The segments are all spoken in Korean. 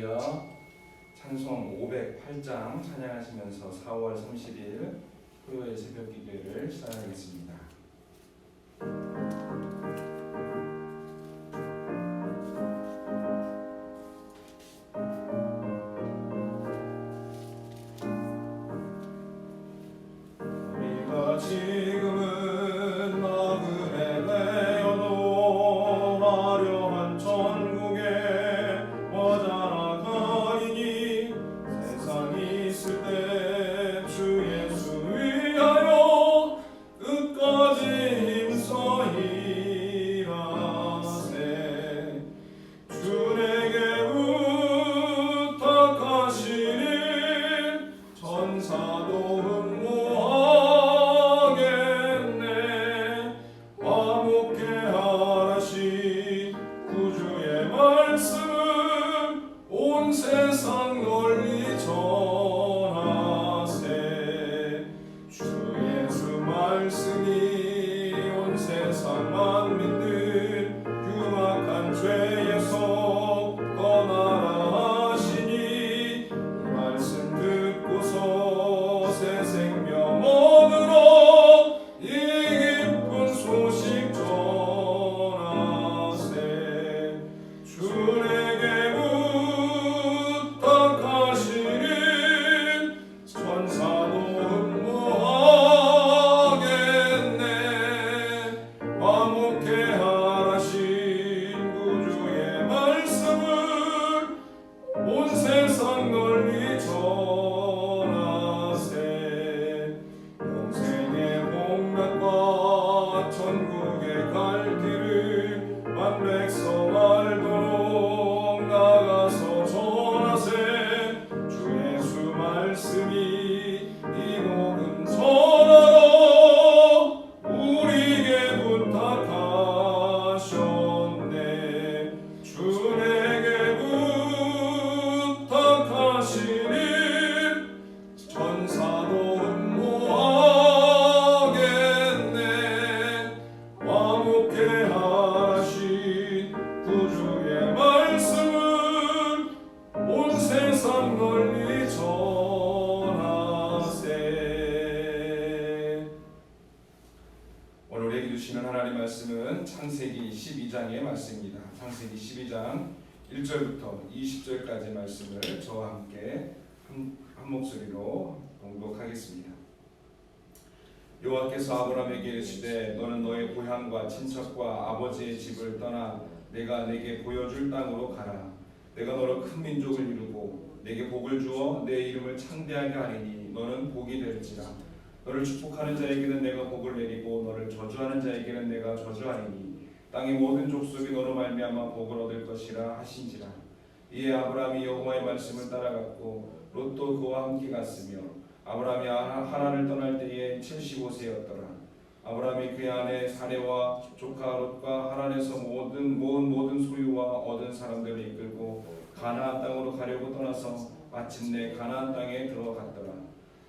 할렐루야. 찬송 508장 찬양하시면서 4월 30일 토요일 새벽 기도회를 시작하겠습니다. 우리가 지금은 나그네 되어도 화려한 천국에 머자라가리니 세상이 있을 때 주 예수 위하여 끝까지 힘써 일하세. 주에게 부탁하시는 전사도 흠모하겠네. 화목케 하라신 구주의 말씀은 온 세상 널리 전하세. 주 예수 말씀이 온 세상 만민들 흉악한 죄에서 떠나라 하시니 이 말씀 듣고서 새 생명 얻으러 이 기쁜 소식 전하세. 주에게 부탁하시는 전사도 흠모하겠네. 화목케 하라신 구주의 말씀을 온 세상 널리 전하세. 영생의 복락과 천국에 갈 길을 만백성 알도록 나가서 전하세. 주 예수 말씀이 이 모든 전하라 우리에게 부탁하셨네. 주에게 부탁하시는 전사도 흠모하겠네. 화목케 하신 구주의 말씀은 온 세상 널리 전하세. 오늘 우리에게 주시는 하나님 말씀은 창세기 12장의 말씀입니다. 창세기 12장 1절부터 20절까지 말씀을 저와 함께 한 목소리로 봉독하겠습니다. 여호와께서 아브라함에게 이르시되 너는 너의 고향과 친척과 아버지의 집을 떠나 내가 내게 보여줄 땅으로 가라. 내가 너로 큰 민족을 이루고 내게 복을 주어 내 이름을 창대하게 하리니 너는 복이 될지라. 너를 축복하는 자에게는 내가 복을 내리고 너를 저주하는 자에게는 내가 저주하리니 땅의 모든 족속이 너로 말미암아 복을 얻을 것이라 하신지라. 이에 아브라함이 여호와의 말씀을 따라갔고 롯도 그와 함께 갔으며 아브라함이 하란을 떠날 때에 75세였더라. 아브라함이 그의 아내 사레와 조카 롯과 하란에서 모은 소유와 얻은 사람들을 이끌고 가나안 땅으로 가려고 떠나서 마침내 가나안 땅에 들어갔더라.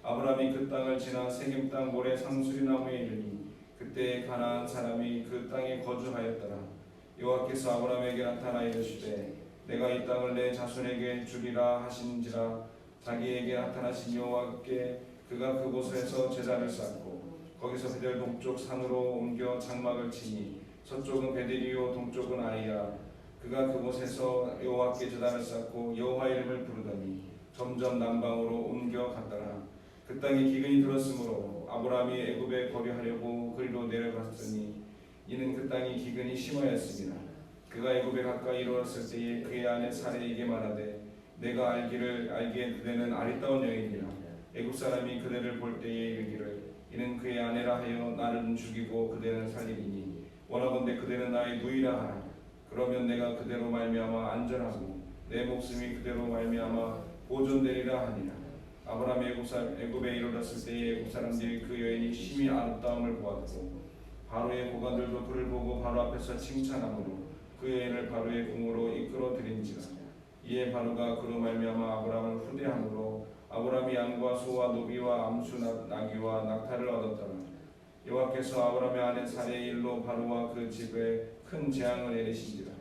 아브라함이 그 땅을 지나 세겜 땅 모래 상수리 나무에 이르니 그때 가나안 사람이 그 땅에 거주하였더라. 여호와께서 아브라함에게 나타나 이르시되 내가 이 땅을 내 자손에게 주리라 하신지라. 자기에게 나타나신 여호와께 그가 그곳에서 제단을 쌓고 거기서 베델 동쪽 산으로 옮겨 장막을 치니 서쪽은 베델이요 동쪽은 아이야. 그가 그곳에서 여호와께 제단을 쌓고 여호와 이름을 부르더니 점점 남방으로 옮겨 갔더라. 그 땅에 기근이 들었으므로 아브라함이 애굽에 거류하려고 그리로 내려갔으니 이는 그 땅이 기근이 심하였습니다. 그가 애굽에 가까이 이르렀을 때에 그의 아내 사레에게 말하되 내가 알기에 그대는 아리따운 여인이라. 애굽 사람이 그대를 볼 때에 이르기를 이는 그의 아내라 하여 나를 죽이고 그대는 살리리니 원하건대 그대는 나의 누이라 하라. 그러면 내가 그대로 말미암아 안전하고 내 목숨이 그대로 말미암아 보존되리라 하니라. 아브라함이 애굽에 이르렀을 때에 애굽 사람들이 그 여인이 심히 아름다움을 보았고 바로의 고관들도 그를 보고 바로 앞에서 칭찬함으로 그 여인을 바로의 궁으로 이끌어 들인지라. 이에 바로가 그로 말미암아 아브라함을 후대함으로 아브라함이 양과 소와 노비와 암수 나귀와 낙타를 얻었더라. 여호와께서 아브라함의 아내 사레의 일로 바로와 그 집에 큰 재앙을 내리신지라.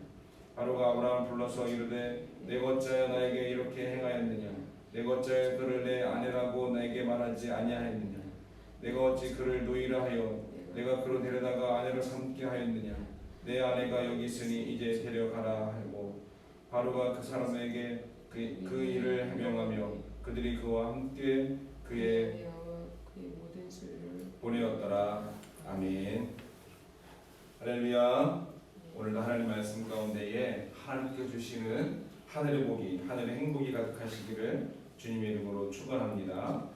바로가 아브라함을 불러서 이르되 내 것자여 나에게 이렇게 행하였느냐 내가 어찌 그를 내 아내라고 나에게 말하지 아니하였느냐 내가 어찌 그를 노이라 하여 내가 그로 데려다가 아내로 삼게 하였느냐 내 아내가 여기 있으니 이제 데려가라 하고 바로가 그 사람에게 그 일을 해명하며 그들이 그와 함께 그의 모든 수를 보내었더라. 아멘. 할렐루야. 오늘도 하나님 말씀 가운데에 하나님께 주시는 하늘의 복이, 하늘의 행복이 가득하시기를 주님의 이름으로 축원합니다.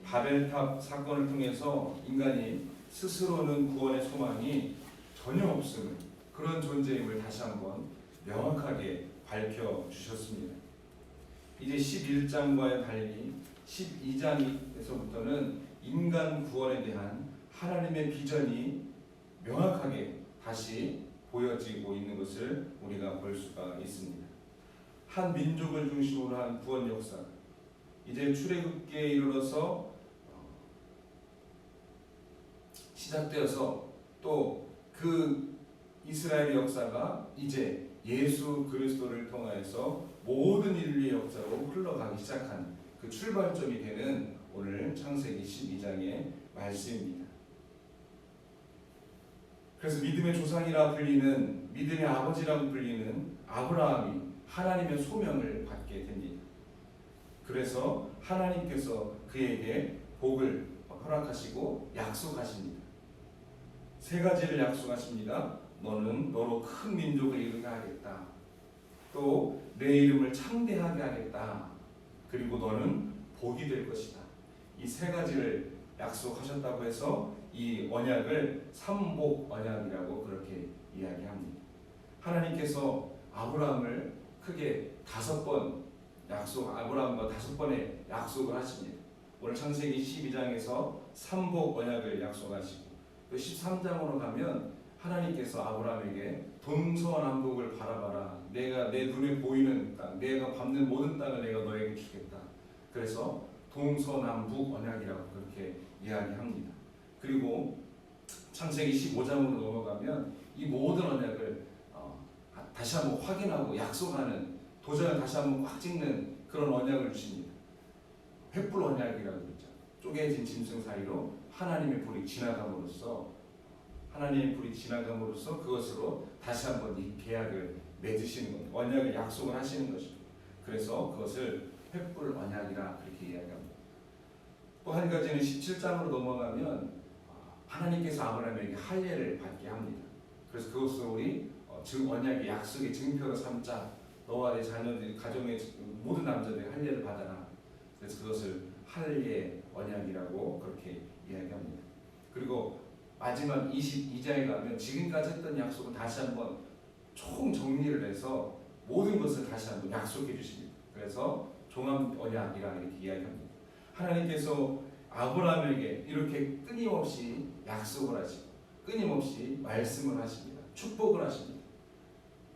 바벨탑 사건을 통해서 인간이 스스로는 구원의 소망이 전혀 없음을, 그런 존재임을 다시 한번 명확하게 밝혀주셨습니다. 이제 11장과의 달리 12장에서부터는 인간 구원에 대한 하나님의 비전이 명확하게 다시 보여지고 있는 것을 우리가 볼 수가 있습니다. 한 민족을 중심으로 한 구원 역사, 이제 출애굽기에 이르러서 시작되어서 또 그 이스라엘의 역사가 이제 예수 그리스도를 통하여서 모든 인류의 역사로 흘러가기 시작한 그 출발점이 되는 오늘 창세기 12장의 말씀입니다. 그래서 믿음의 조상이라 불리는, 믿음의 아버지라고 불리는 아브라함이 하나님의 소명을 받게 됩니다. 그래서 하나님께서 그에게 복을 허락하시고 약속하십니다. 세 가지를 약속하십니다. 너는 너로 큰 민족을 이루게 하겠다. 또 내 이름을 창대하게 하겠다. 그리고 너는 복이 될 것이다. 이 세 가지를 약속하셨다고 해서 이 언약을 삼복 언약이라고 그렇게 이야기합니다. 하나님께서 아브라함을 크게 5번 아브라함과 5번의 약속을 하십니다. 오늘 창세기 12장에서 삼복 언약을 약속하시고 또 13장으로 가면 하나님께서 아브라함에게 동서남북을 바라봐라. 내가 내 눈에 보이는 땅, 내가 밟는 모든 땅을 내가 너에게 주겠다. 그래서 동서남북 언약이라고 그렇게 이야기합니다. 그리고 창세기 15장으로 넘어가면 이 모든 언약을 다시 한번 확인하고 약속하는, 도장을 다시 한번 꽉 찍는 그런 언약을 주십니다. 횃불 언약이라고 그러죠. 쪼개진 짐승 사이로 하나님의 불이 지나감으로써 그것으로 다시 한번 이 계약을 맺으시는 겁니다. 언약을 약속을 하시는 것입니다. 그래서 그것을 횃불 언약이라 그렇게 이야기합니다. 또 한 가지는 17장으로 넘어가면 하나님께서 아브라함에게 할례를 받게 합니다. 그래서 그것을 우리 언약의 약속의 증표로 삼자. 너와 내 자녀들, 가정의 모든 남자들이 할례를 받아라. 그래서 그것을 할례 언약이라고 그렇게 이야기합니다. 그리고 마지막 22장에 가면 지금까지 했던 약속을 다시 한번 총 정리를 해서 모든 것을 다시 한번 약속해 주십니다. 그래서 종합 언약이라 이렇게 이야기합니다. 하나님께서 아브라함에게 이렇게 끊임없이 약속을 하시고 끊임없이 말씀을 하십니다. 축복을 하십니다.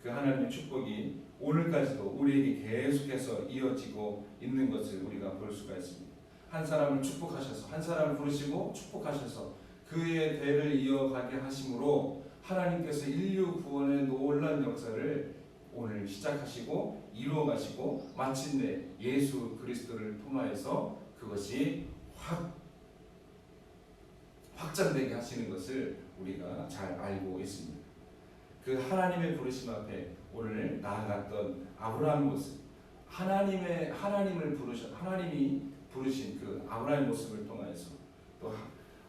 그 하나님의 축복이 오늘까지도 우리에게 계속해서 이어지고 있는 것을 우리가 볼 수가 있습니다. 한 사람을 축복하셔서, 한 사람을 부르시고 축복하셔서 그의 대를 이어가게 하심으로 하나님께서 인류 구원의 놀라운 역사를 오늘 시작하시고 이루어가시고 마침내 예수 그리스도를 통하여서 그것이 확장되게 하시는 것을 우리가 잘 알고 있습니다. 그 하나님의 부르심 앞에 오늘 나아갔던 아브라함의 모습, 하나님이 부르신 그 아브라함의 모습을 통하여서 또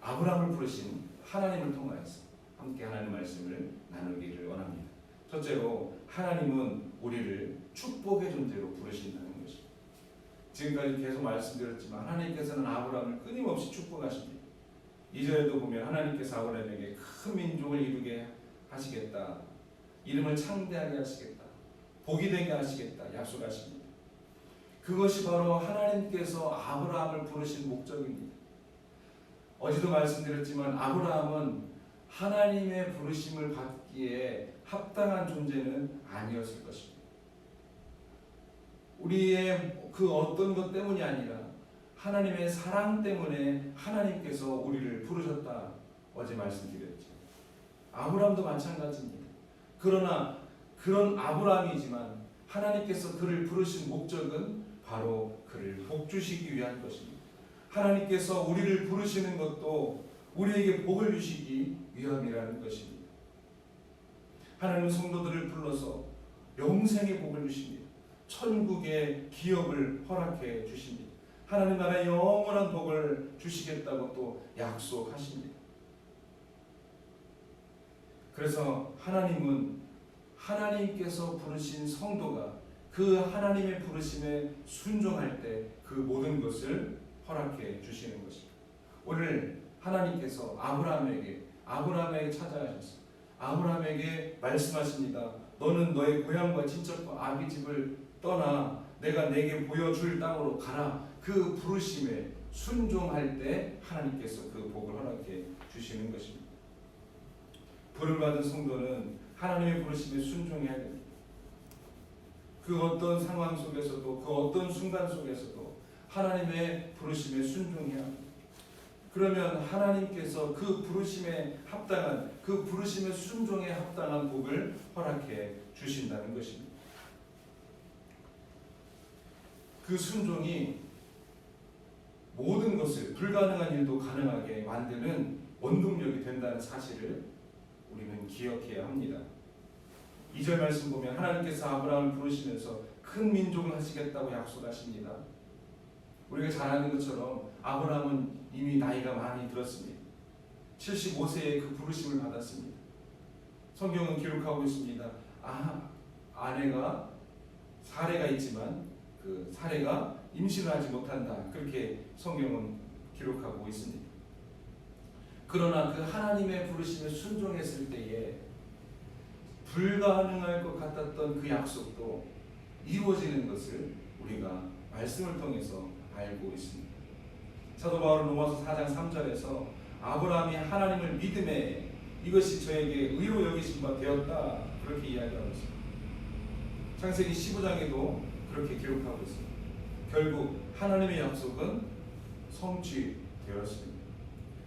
아브라함을 부르신 하나님을 통하여서 함께 하나님 말씀을 나누기를 원합니다. 첫째로 하나님은 우리를 축복의 존재로 부르신다는 것입니다. 지금까지 계속 말씀드렸지만 하나님께서는 아브라함을 끊임없이 축복하십니다. 2절에도 보면 하나님께서 아브라함에게 큰 민족을 이루게 하시겠다. 이름을 창대하게 하시겠다. 복이 되게 하시겠다. 약속하십니다. 그것이 바로 하나님께서 아브라함을 부르신 목적입니다. 어제도 말씀드렸지만 아브라함은 하나님의 부르심을 받기에 합당한 존재는 아니었을 것입니다. 우리의 그 어떤 것 때문이 아니라 하나님의 사랑 때문에 하나님께서 우리를 부르셨다. 어제 말씀드렸죠. 아브라함도 마찬가지입니다. 그러나 그런 아브라함이지만 하나님께서 그를 부르신 목적은 바로 그를 복주시기 위한 것입니다. 하나님께서 우리를 부르시는 것도 우리에게 복을 주시기 위함이라는 것입니다. 하나님은 성도들을 불러서 영생의 복을 주십니다. 천국의 기업을 허락해 주십니다. 하나님 나라의 영원한 복을 주시겠다고 또 약속하십니다. 그래서 하나님은 하나님께서 부르신 성도가 그 하나님의 부르심에 순종할 때 그 모든 것을 허락해 주시는 것입니다. 오늘 하나님께서 아브라함에게 찾아가셔서 아브라함에게 말씀하십니다. 너는 너의 고향과 친척과 아비 집을 떠나 내가 내게 보여줄 땅으로 가라. 그 부르심에 순종할 때 하나님께서 그 복을 허락해 주시는 것입니다. 부름 받은 성도는 하나님의 부르심에 순종해야 됩니다. 그 어떤 상황 속에서도 그 어떤 순간 속에서도 하나님의 부르심에 순종해야 합니다. 그러면 하나님께서 그 부르심에 합당한 그 부르심의 순종에 합당한 복을 허락해 주신다는 것입니다. 그 순종이 모든 것을 불가능한 일도 가능하게 만드는 원동력이 된다는 사실을 우리는 기억해야 합니다. 2절 말씀 보면 하나님께서 아브라함을 부르시면서 큰 민족을 하시겠다고 약속하십니다. 우리가 잘 아는 것처럼 아브라함은 이미 나이가 많이 들었습니다. 75세에 그 부르심을 받았습니다. 성경은 기록하고 있습니다. 아내가 사례가 있지만 그 사례가 임신을 하지 못한다. 그렇게 성경은 기록하고 있습니다. 그러나 그 하나님의 부르심에 순종했을 때에 불가능할 것 같았던 그 약속도 이루어지는 것을 우리가 말씀을 통해서 알고 있습니다. 사도 바울은 로마서 4장 3절에서 아브라함이 하나님을 믿음에 이것이 저에게 의로 여기신 바 되었다. 그렇게 이야기하고 있습니다. 창세기 15장에도 그렇게 기록하고 있습니다. 결국 하나님의 약속은 성취되었습니다.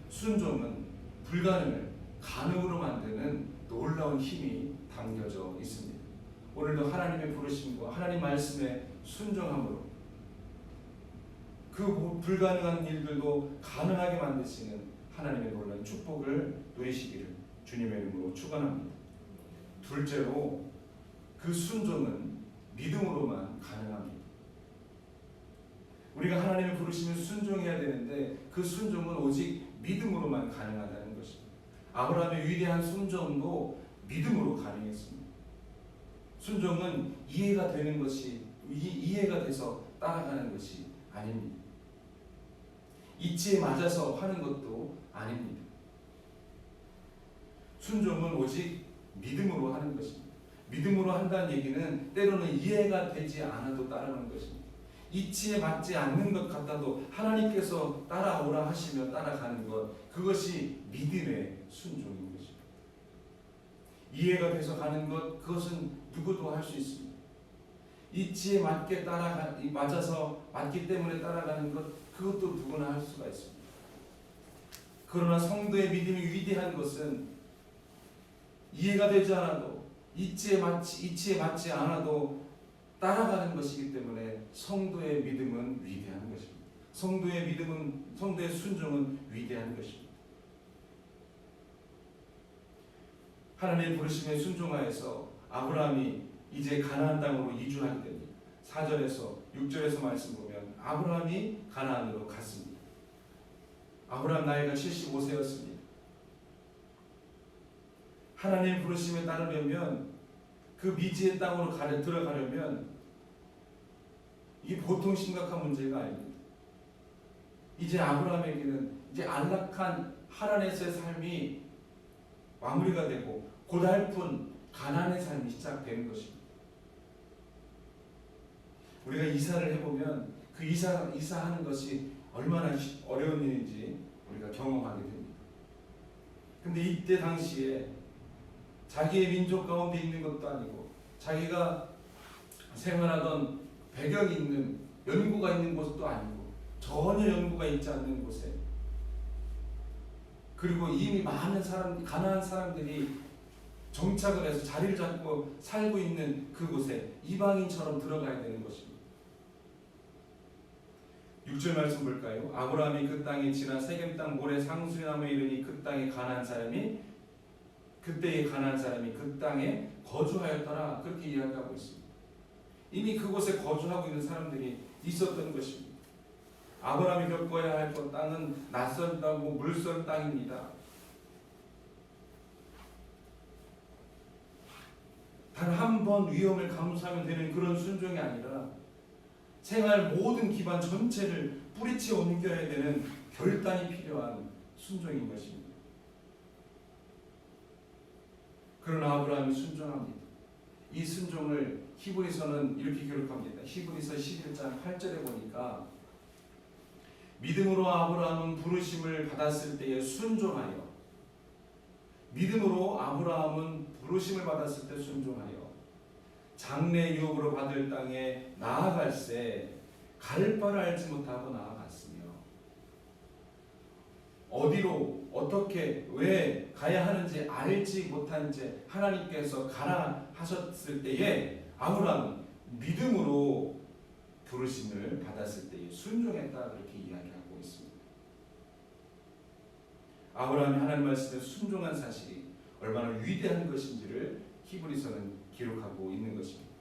순종은 불가능을 가능으로 만드는 놀라운 힘이 담겨져 있습니다. 오늘도 하나님의 부르심과 하나님 말씀에 순종함으로 그 불가능한 일들도 가능하게 만드시는 하나님의 놀라운 축복을 누리시기를 주님의 이름으로 축원합니다. 둘째로 그 순종은 믿음으로만 가능합니다. 우리가 하나님의 부르심에 순종해야 되는데 그 순종은 오직 믿음으로만 가능하다는 것입니다. 아브라함의 위대한 순종도 믿음으로 가능했습니다. 순종은 이해가 되는 것이 이해가 돼서 따라가는 것이 아닙니다. 이치에 맞아서 하는 것도 아닙니다. 순종은 오직 믿음으로 하는 것입니다. 믿음으로 한다는 얘기는 때로는 이해가 되지 않아도 따르는 것입니다. 이치에 맞지 않는 것 같아도 하나님께서 따라오라 하시며 따라가는 것, 그것이 믿음의 순종인 것입니다. 이해가 돼서 가는 것, 그것은 누구도 할 수 있습니다. 이치에 맞아서 맞기 때문에 따라가는 것, 그것도 누구나 할 수가 있습니다. 그러나 성도의 믿음이 위대한 것은 이해가 되지 않아도 이치에 맞지 않아도 따라가는 것이기 때문에 성도의 믿음은 위대한 것입니다. 성도의 순종은 위대한 것입니다. 하나님의 부르심에 순종하여서 아브라함이 이제 가나안 땅으로 이주하게 됩니다. 4절에서 6절에서 말씀 보면 아브라함이 가나안으로 갔습니다. 아브라함 나이가 75세였습니다. 하나님의 부르심에 따르려면 그 미지의 땅으로 들어가려면 이게 보통 심각한 문제가 아닙니다. 이제 아브라함에게는 이제 안락한 하란에서의 삶이 마무리가 되고 고달픈 가나안의 삶이 시작되는 것입니다. 우리가 이사를 해보면 그 이사하는 것이 얼마나 어려운 일인지 우리가 경험하게 됩니다. 근데 이때 당시에 자기의 민족 가운데 있는 것도 아니고 자기가 생활하던 배경이 있는 연고가 있는 곳도 아니고 전혀 연고가 있지 않는 곳에 그리고 이미 많은 가나안 사람들이 정착을 해서 자리를 잡고 살고 있는 그곳에 이방인처럼 들어가야 되는 것입니다. 6절 말씀 볼까요? 아브라함이 그 땅에 지나 세겜 땅 모래 상수리나무에 이르니 그 땅에 가나안 사람이 그때의 가나안 사람이 그 땅에 거주하였더라. 그렇게 이야기하고 있습니다. 이미 그곳에 거주하고 있는 사람들이 있었던 것입니다. 아브라함이 겪어야 할 그 땅은 낯선 땅이고 물선 땅입니다. 단 한 번 위험을 감수하면 되는 그런 순종이 아니라 생활 모든 기반 전체를 뿌리채 옮겨야 되는 결단이 필요한 순종인 것입니다. 그러나 아브라함이 순종합니다. 이 순종을 히브리서는 이렇게 기록합니다. 히브리서 11장 8절에 보니까 믿음으로 아브라함은 부르심을 받았을 때에 순종하여 믿음으로 아브라함은 부르심을 받았을 때 순종하여 장래 유업으로 받을 땅에 나아갈새 갈 바를 알지 못하고 나아갔으며 어디로 어떻게 왜 가야 하는지 알지 못한 채 하나님께서 가라 하셨을 때에 아브라함은 믿음으로 부르심을 받았을 때에 순종했다 그렇게 이야기하고 있습니다. 아브라함이 하나님 말씀에 순종한 사실이 얼마나 위대한 것인지를 히브리서는 기록하고 있는 것입니다.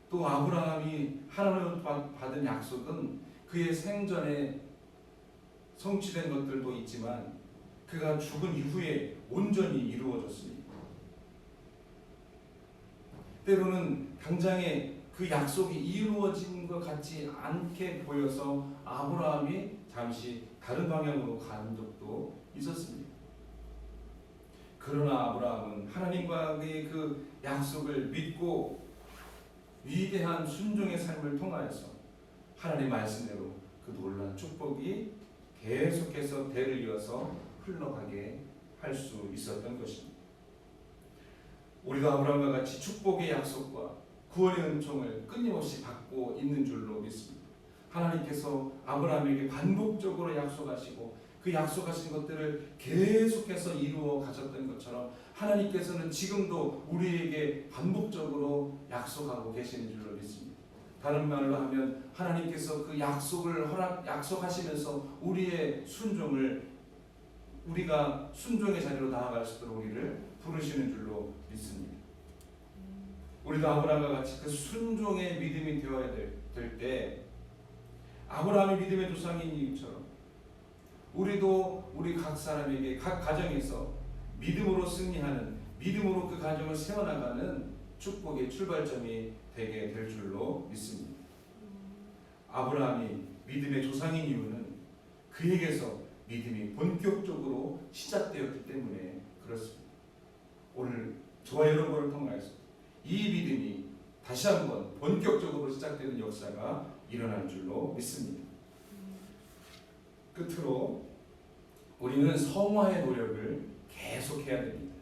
또 아브라함이 하나님으로부터 받은 약속은 그의 생전에 성취된 것들도 있지만 그가 죽은 이후에 온전히 이루어졌습니다. 때로는 당장에 그 약속이 이루어진 것 같지 않게 보여서 아브라함이 잠시 다른 방향으로 간 적도 있었습니다. 그러나 아브라함은 하나님과의 그 약속을 믿고 위대한 순종의 삶을 통하여서 하나님 말씀대로 그 놀라운 축복이 계속해서 대를 이어서 흘러가게 할 수 있었던 것입니다. 우리도 아브라함과 같이 축복의 약속과 구원의 은총을 끊임없이 받고 있는 줄로 믿습니다. 하나님께서 아브라함에게 반복적으로 약속하시고 그 약속하신 것들을 계속해서 이루어 가셨던 것처럼 하나님께서는 지금도 우리에게 반복적으로 약속하고 계시는 줄로 믿습니다. 다른 말로 하면 하나님께서 그 약속을 약속하시면서 우리의 순종을 우리가 순종의 자리로 나아갈 수 있도록 우리를 부르시는 줄로 믿습니다. 우리도 아브라함과 같이 그 순종의 믿음이 되어야 될 때 아브라함의 믿음의 조상인 이유처럼 우리도 우리 각 사람에게 각 가정에서 믿음으로 승리하는 믿음으로 그 가정을 세워나가는 축복의 출발점이 되게 될 줄로 믿습니다. 아브라함이 믿음의 조상인 이유는 그에게서 믿음이 본격적으로 시작되었기 때문에 그렇습니다. 오늘 저와 여러분을 통하여서 이 믿음이 다시 한번 본격적으로 시작되는 역사가 일어날 줄로 믿습니다. 끝으로 우리는 성화의 노력을 계속해야 됩니다.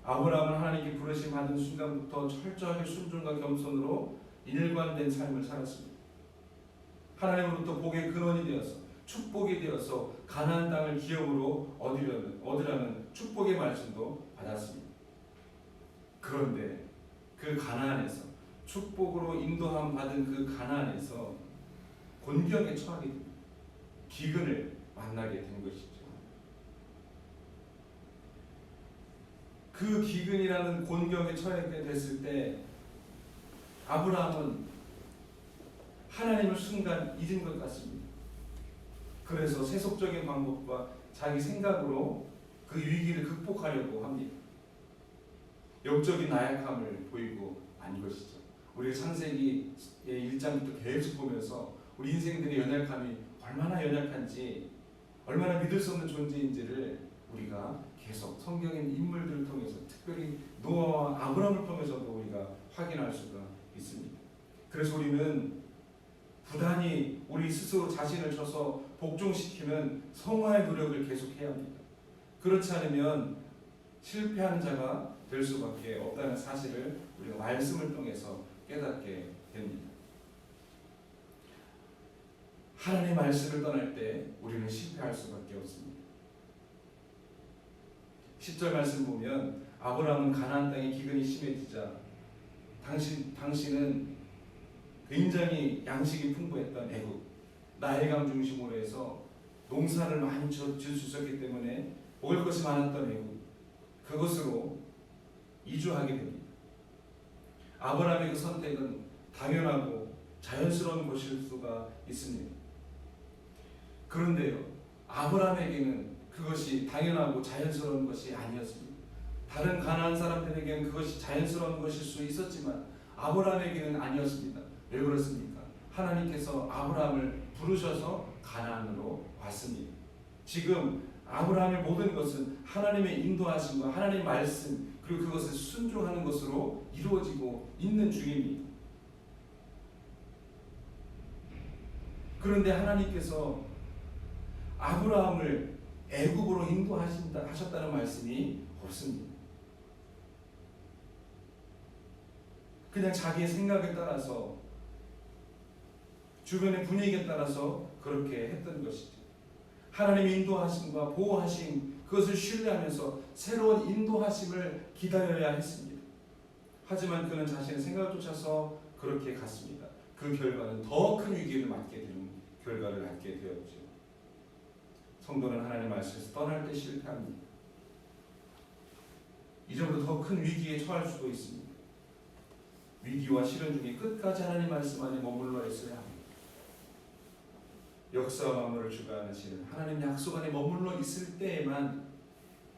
아브라함은 하나님께 부르심 받은 순간부터 철저하게 순종과 겸손으로 일관된 삶을 살았습니다. 하나님으로부터 복의 근원이 되어서 축복이 되어서 가나안 땅을 기업으로 얻으라는 축복의 말씀도 받았습니다. 그런데 그 가나안에서 축복으로 인도함 받은 그 가나안에서 곤경에 처하게 됩니다. 기근을 만나게 된 것이죠. 그 기근이라는 곤경에 처하게 됐을 때 아브라함은 하나님을 순간 잊은 것 같습니다. 그래서 세속적인 방법과 자기 생각으로 그 위기를 극복하려고 합니다. 영적인 나약함을 보이고 만 것이죠. 우리 창세기 1장부터 계속 보면서 우리 인생들의 연약함이 얼마나 연약한지 얼마나 믿을 수 없는 존재인지를 우리가 계속 성경의 인물들을 통해서 특별히 노아와 아브라함을 통해서도 우리가 확인할 수가 있습니다. 그래서 우리는 부단히 우리 스스로 자신을 쳐서 복종시키는 성화의 노력을 계속해야 합니다. 그렇지 않으면 실패하는 자가 될 수밖에 없다는 사실을 우리가 말씀을 통해서 깨닫게 됩니다. 하나님의 말씀을 떠날 때 우리는 실패할 수밖에 없습니다. 10절 말씀 보면 아브라함은 가나안 땅에 기근이 심해지자 당신은 굉장히 양식이 풍부했던 애굽 나일강 중심으로 해서 농사를 많이 지을 수 있었기 때문에 먹을 것이 많았던 애굽 그것으로 이주하게 됩니다. 아브라함의 그 선택은 당연하고 자연스러운 것일 수가 있습니다. 그런데요, 아브라함에게는 그것이 당연하고 자연스러운 것이 아니었습니다. 다른 가나안 사람들에게는 그것이 자연스러운 것일 수 있었지만 아브라함에게는 아니었습니다. 왜 그렇습니까? 하나님께서 아브라함을 부르셔서 가나안으로 왔습니다. 지금 아브라함의 모든 것은 하나님의 인도하심과 하나님의 말씀 그리고 그것을 순종하는 것으로 이루어지고 있는 중입니다. 그런데 하나님께서 아브라함을 애굽으로 인도하셨다는 말씀이 없습니다. 그냥 자기의 생각에 따라서 주변의 분위기에 따라서 그렇게 했던 것이죠. 하나님의 인도하심과 보호하심 그것을 신뢰하면서 새로운 인도하심을 기다려야 했습니다. 하지만 그는 자신의 생각을 쫓아서 그렇게 갔습니다. 그 결과는 더 큰 위기를 맞게 되는 결과를 갖게 되었죠. 성도는 하나님 말씀에서 떠날 때 실패합니다. 이전보다 더 큰 위기에 처할 수도 있습니다. 위기와 시련 중에 끝까지 하나님 말씀 안에 머물러 있어야 합니다. 역사와 만물을 주관하시는 하나님 약속 안에 머물러 있을 때에만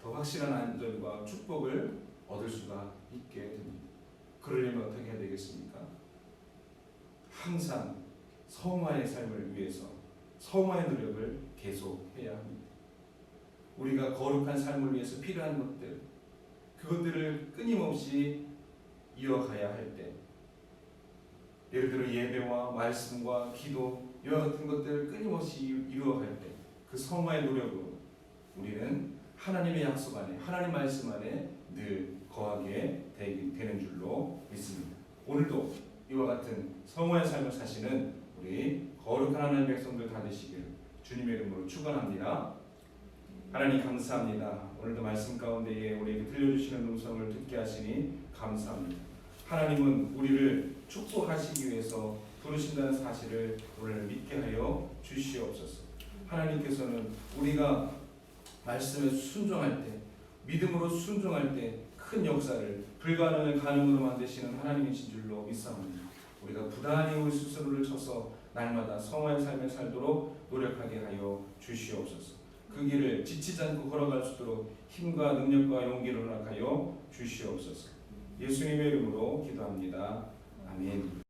더 확실한 안전과 축복을 얻을 수가 있게 됩니다. 그러려면 어떻게 해야 되겠습니까? 항상 성화의 삶을 위해서 성화의 노력을 계속해야 합니다. 우리가 거룩한 삶을 위해서 필요한 것들 그것들을 끊임없이 이어가야 할 때 예를 들어 예배와 말씀과 기도 이와 같은 것들을 끊임없이 이루어갈 때 그 성화의 노력으로 우리는 하나님의 약속 안에 하나님 말씀 안에 늘 거하게 되는 줄로 믿습니다. 오늘도 이와 같은 성화의 삶을 사시는 우리 거룩한 하나님의 백성들 다 되시기를 주님의 이름으로 축원합니다. 하나님 감사합니다. 오늘도 말씀 가운데에 우리에게 들려주시는 음성을 듣게 하시니 감사합니다. 하나님은 우리를 축복하시기 위해서 부르신다는 사실을 오늘 믿게 하여 주시옵소서. 하나님께서는 우리가 말씀에 순종할 때 믿음으로 순종할 때 큰 역사를 불가능을 가능으로 만드시는 하나님이신 줄로 믿사옵니다. 우리가 부단히 우리 스스로를 쳐서 날마다 성화의 삶을 살도록 노력하게 하여 주시옵소서. 그 길을 지치지 않고 걸어갈 수 있도록 힘과 능력과 용기를 허락하여 주시옵소서. 예수님의 이름으로 기도합니다. 아멘.